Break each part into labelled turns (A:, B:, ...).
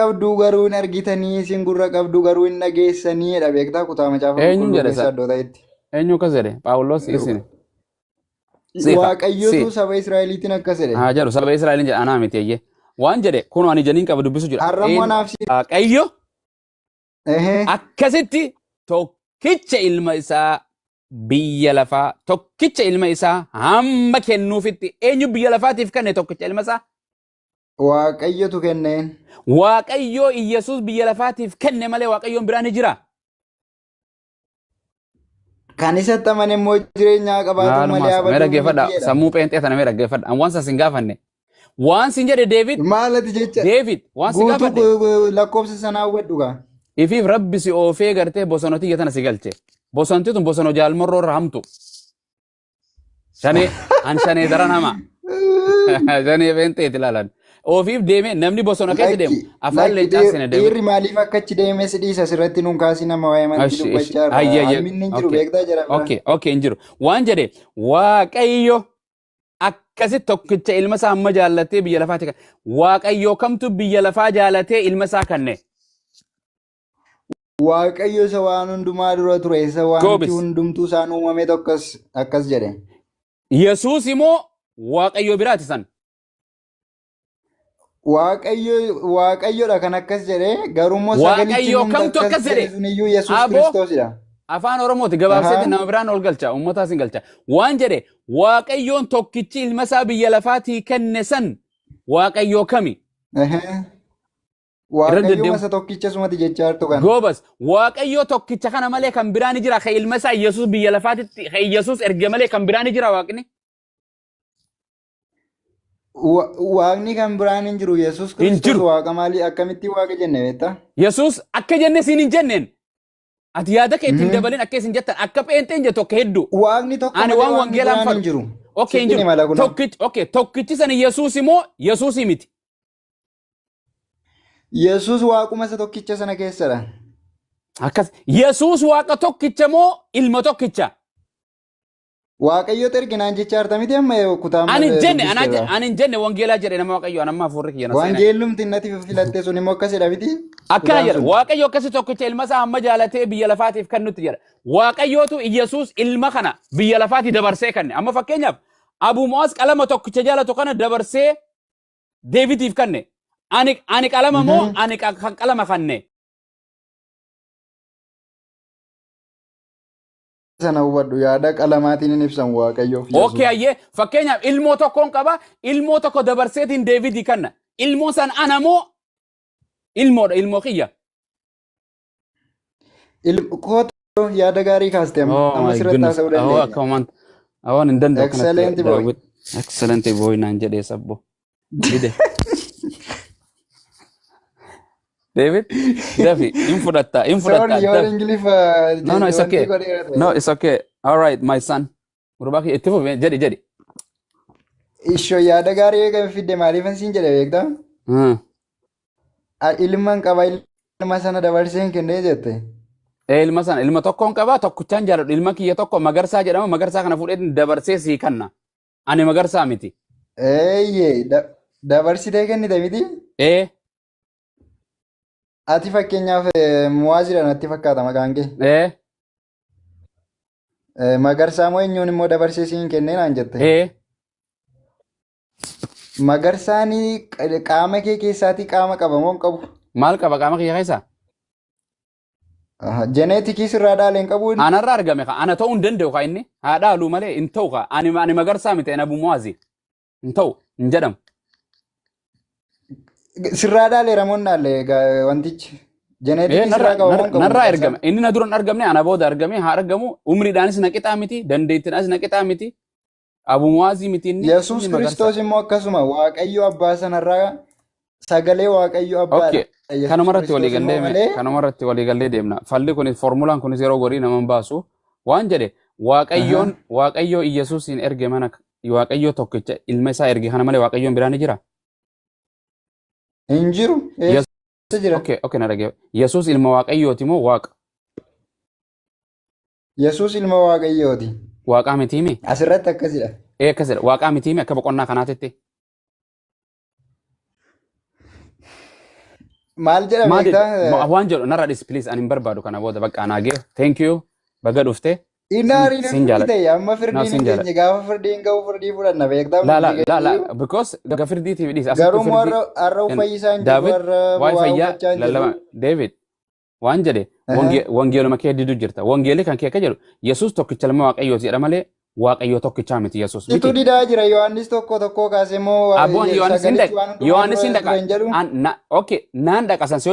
A: qabduu garuu hin argitanii isin gurra qabduu garuu hin dhageessaniidha beektaa kutaa macaafa
B: eenyuun
A: qulqulluu
B: jedhe
A: keessa iddoo ta'etti.
B: eenyu akkas jedhe Phaawulos isin sifa
A: Waaqayyotu saba Israa'eliitiin akkas jedhe.
B: haa jedhu saba Israa'eliin jedha anaa miti eeyyee waan jedhe kun ani janiin qaba dubbisu jira
A: Har'ammoo naaf si.
B: Waaqayyo
A: Ehee.
B: akkasitti tokkicha ilma isaa biyya lafaa tokkicha ilma isaa hamma kennuufitti eenyu biyya lafaatiif kenne tokkicha ilma isaa
A: Waaqayyotu kenneen.
B: Waaqayyo Iyyasuus biyya lafaatiif kenne malee Waaqayyoon biraan ni jira.
A: Kan isatti amane immoo jireenyaa qabaatu malee
B: Mee
A: abaduu
B: dhaggeeffadha sammuu pheenxee tana mee dhaggeeffadha an waan sin gaafanne waan sin jedhe Deevid
A: maalati jecha
B: Deevid waan sin gaafanne
A: guutuu lakkoofsa sanaa hubadhugaa.
B: ifiif rabbi si oofee gartee bosonoti iyya tana si galche bosonti tun bosono jaalmorroo irra hamtu shanii an shanee daran hama shanii pheenxeeti ilaalan ofiif deeme namni bosona keessa deemu afaan leencaasine deemu.
A: Dhiirri maaliif akka achi deeme si dhiisa asirratti nuun kaasii nama waa'ee manatti dubbachaa irraa hamminni hin jiru beektaa jira.
B: Okay hin jiru waan jedhe Waaqayyo akkasitti tokkicha ilma isaa amma jaallatee biyya lafaati kan Waaqayyo kamtu biyya lafaa jaallatee ilma isaa kanne.
A: Waaqayyo isa waan hundumaa dura ture isa waanti hundumtuu isaan uumame tokkos akkas jedhe.
B: Yesuus immoo Waaqayyo biraati san.
A: Waaqayyodha kan akkas jedhe garummoo
B: Waaqayyo kamtu akkas jedhe
A: suniyyuu Yesuus Kiristoosidha.
B: Afaan Oromooti gabaabseetti nama biraan ol galcha uummataas hin galcha waan jedhe Waaqayyoon tokkichi ilma isaa biyya lafaatii kenne san Waaqayyo kami.
A: Waaqayyo masa tokkicha sumati jechaa jirtu kan.
B: Goobas Waaqayyo tokkicha kana malee kan biraan jira kan ilma isaa Yesuus biyya lafaatitti kan Yesuus erge malee kan biraan jira Waaqni.
A: Waaqni kan biraan hin jiru Yesuus Kiristoos waaqa maalii akkamitti waaqa jenne beektaa?
B: Yesuus akka jenne siin hin jenneen. Ati yaada kee ittiin dabalin akka isin jettan akka pheenxeen jettu akka hedduu.
A: Waaqni tokko
B: ani waan wangeelaan
A: hin jiru.
B: Okay hin jiru. Tokkichi sana Yesuus immoo Yesuus miti.
A: Yesuus waaquma isa tokkicha sana keessadha.
B: Akkas Yesuus waaqa tokkicha moo ilma tokkicha?
A: Waaqayyo erginaan jecha artamiti amma kutaa
B: ani jenne wangeelaa jedhe nama Waaqayyo anamma afurri kiyana seenaa.
A: Wangeellumti natti filattee sun immoo akkasidha miti.
B: Akkana jedha Waaqayyo akkasi tokkicha ilma isaa hamma jaalatee biyya lafaatiif kan nutti jedha. Waaqayyootu Yesuus ilma kana biyya lafaati dabarsee kanne. Amma fakkeenyaaf Abuu Mo'aas qalama tokkicha jaalatu kana dabarsee Deevidiif kanne. Ani qalama moo ani kan qalama kanne.
A: Sana hubadhu yaada qalamaatiin hin ibsan Waaqayyoof.
B: Okay ayyee fakkeenyaaf ilmoo tokkoon qaba ilmoo tokko dabarseetiin Deevidii kanna. Ilmoo san ana moo ilmoodha ilmoo kiyya.
A: Kootoo yaada gaarii kaaste amma sirratti haasa'uu dandeenya.
B: Akkaman awwan hin danda'u.
A: Excellent boy.
B: Excellent boy naan jedhee sabbo. Dide. David, David, infudata.
A: Sorry, your English.
B: No, it's okay. No, it's okay. All right, my son. Urubaki, itifu jadi.
A: Isho yaada gaarii kan fidde maaliifan siin jedhe beektaa? Ilman qaba ilma sana dabarseen kennee jette.
B: Ilma sana ilma tokkoon qaba tokkichaan jaalladhu ilma kiyya tokko magarsaa jedhama magarsaa kana fuudhee dabarsee sii kanna. Ani magarsaa miti.
A: Dabarsitee kennite miti? Ati fakkeenyaaf Muwaazidha natti fakkaata maqaan kee. Magarsaa moo eenyuun immoo dabarsee siin kennee naan jette. Magarsaan qaama kee keessaatii qaama qaba moo hin qabu?
B: Maal qaba qaama kiyya keessaa?
A: Jeneetikii sirraa dhaalee hin qabu.
B: Anarraa argame ka ana ta'uu hin danda'u ka inni haa dhaalu malee hin ta'u ka ani magarsaa miti ana Abuu Muwaazii hin ta'u hin jedhamu.
A: Sirraa dhaalee ramoon dhaalee wantichi. Jeneetikii sirraa qaba moo hin qabu?
B: Narraa argame inni na duran argamne ana booda argame haa argamu umriidhaanis na qixaa miti dandeettiidhaanis na qixaa miti. Abuu Muwaazii miti inni.
A: Yesuus Kiristoos immoo akkasuma Waaqayyo Abbaa sanarraa sagalee Waaqayyo Abbaadha.
B: Kanumarratti walii gallee deemna. Falli kunis formulaan kunis yeroo gorii nama baasu waan jedhe Waaqayyo Iyyasuusin erge mana Waaqayyo tokkicha ilma isaa erge kana malee Waaqayyoon biraan ni jira.
A: Hin jiru.
B: Okay na dhagee. Yesuus ilma Waaqayyooti moo Waaqa?
A: Yesuus ilma Waaqayyooti.
B: Waaqaa miti mi?
A: Asirratti akkasidha.
B: Akkasidha. Waaqaa miti mi akka boqonnaa kanaatitti?
A: Maal jedha
B: Maadid
A: beektaa?
B: waan jedhu narra dhis please ani hin barbaadu kana booda bakka anaa gee thank you baga dhufte
A: Inaari
B: sin
A: na
B: jaaladha.
A: ta'e amma
B: No
A: firdiin
B: sin
A: hin
B: jaaladha.
A: geenye gaafa firdiin ga'u firdii fudhanna beektaa
B: La la
A: murtii
B: la la
A: geenye
B: because gafirdiitiif dhis
A: garuu
B: asitti
A: moo
B: firdii
A: har'a uffayyisaa hin jedhu
B: David
A: har'a
B: waa'ee
A: waa
B: fayyaa
A: uffachaa hin
B: lallaba
A: jedhu.
B: David waan jedhe wangeeluma kee didu jirta wangeelli kan kee akka jedhu Yesuus tokkicha ilma Waaqayyooti jedha malee Waaqayyo tokkichaa miti Yesuus
A: Itu
B: miti.
A: didaa jira Yohaannis tokko kaasee moo
B: Abboon Yohaannis hin
A: sagalichi
B: dhaqa.
A: waan hundumaa
B: Yohaannis hin
A: dura
B: dhaqa.
A: hin jedhu.
B: Okay, naan dhaqa san si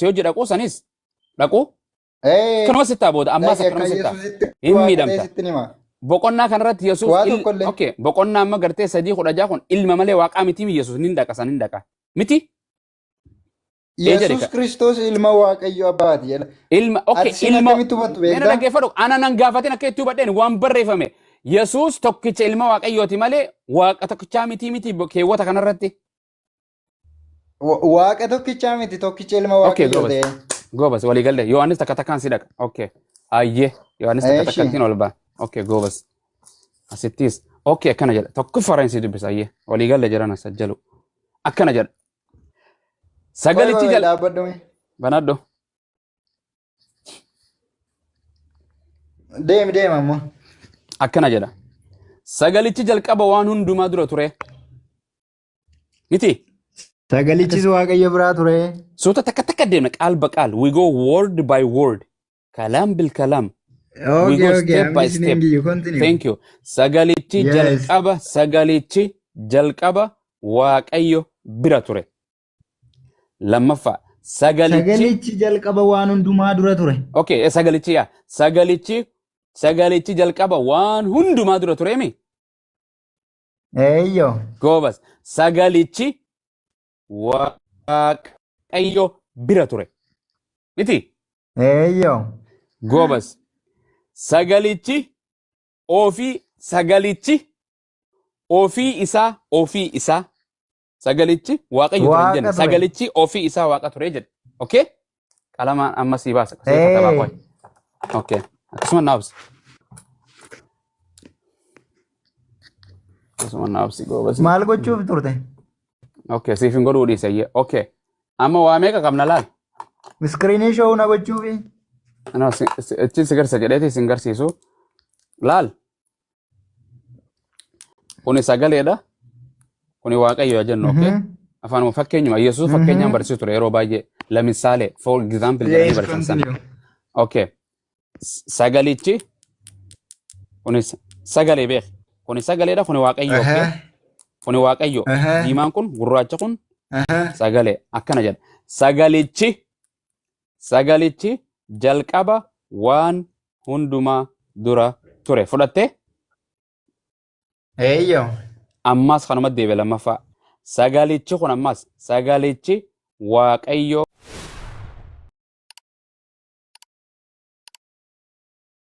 B: hojii dhaquu sanis dhaquu.
A: Eh,
B: Kanuma sittaa booda ammaas
A: dhaqee
B: akkanuma
A: akka
B: sittaa.
A: Yesuusitti
B: Hin
A: waaqatee
B: miidhamta.
A: sitti nima.
B: Boqonnaa kanarratti Yesuus
A: Waa tokkollee.
B: okay, boqonnaa amma gartee 3:16 kun ilma malee waaqaa miti Yesuus nin dhaqa san hin dhaqa. Miti?
A: Yesuus Kiristoos ilma Waaqayyo abbaati jedha.
B: Ilma okay,
A: Ati sin
B: ilma
A: akkamitti hubattu
B: Mena
A: beektaa?
B: dhaggeeffadhu ana nan gaafatin akka itti hubadheen waan barreeffame. Yesuus tokkicha ilma Waaqayyooti malee waaqa tokkichaa miti keewwata kanarratti.
A: Waaqa tokkichaa miti tokkicha ilma
B: Okay,
A: Waaqayyo ta'e.
B: Gobas walii galle Yohaannis takkaan si dhaqa. Okay. Ayyee Yohaannis takkattiin ol ba'a. Okay, gobas. Asittis. Okay, akkana jedha. Tokko faraansii dubbisa ayyee. Walii galle jiran sajjalu. Akkana jedha. Sagalichi jala.
A: Dhaabbadhu.
B: Banaddo.
A: Deemi ammoo.
B: Akkana jedha. Sagalichi jalqaba waan hundumaa dura ture. Miti.
A: Sagalichis Waaqayyo biraa ture.
B: Suuta takka deemna qaal baqaal. We go word by word. Kalam bil kalam. We go step by step. Thank you. Sagalichi jalqaba Waaqayyo bira ture. Lammaffaa
A: Sagalichi jalqaba waan hundumaa dura ture.
B: Okay, sagalichi yaa. Sagalichi jalqaba waan hundumaa dura ture mi?
A: Eeyyo.
B: Gobas. Sagalichi Waaqayyo bira ture. Miti?
A: Eeyyo.
B: Gobas. Sagalichi ofii isaa sagalichi Waaqayyo ture jenna. Sagalichi ofii isaa Waaqa ture jedhe. Okay? Qalamaan amma sii baasa. Okay. Akkasuma naabsi. Gobas.
A: Maal gochuuf turte?
B: Okay, siif hin godhuu dhiise. Okay. Amma waa meeqa qabna laal?
A: Iskiriinii showuu na gochuufi?
B: No, ichi si garsa jedheeti si garsiisu. Laal. Kuni sagaleedha. Kuni Waaqayyo jennu, okay? Afaanuma fakkeenyuma Yesuus fakkeenyaan barsiisu ture yeroo baay'ee. Lamisaale, for example jedhanii barsiisan. Okay. Sagalichi kuni sagalee beek. Kuni sagaleedha, kuni Waaqayyo, okay? Kuni Waaqayyo. Diimaan kun gurraacha kun sagalee akkana jedha. Sagalichi jalqaba waan hundumaa dura ture. Fudhattee?
A: Eeyyo.
B: Ammas kanuma deebi'e lammaffaa. Sagalichi kun ammas sagalichi Waaqayyo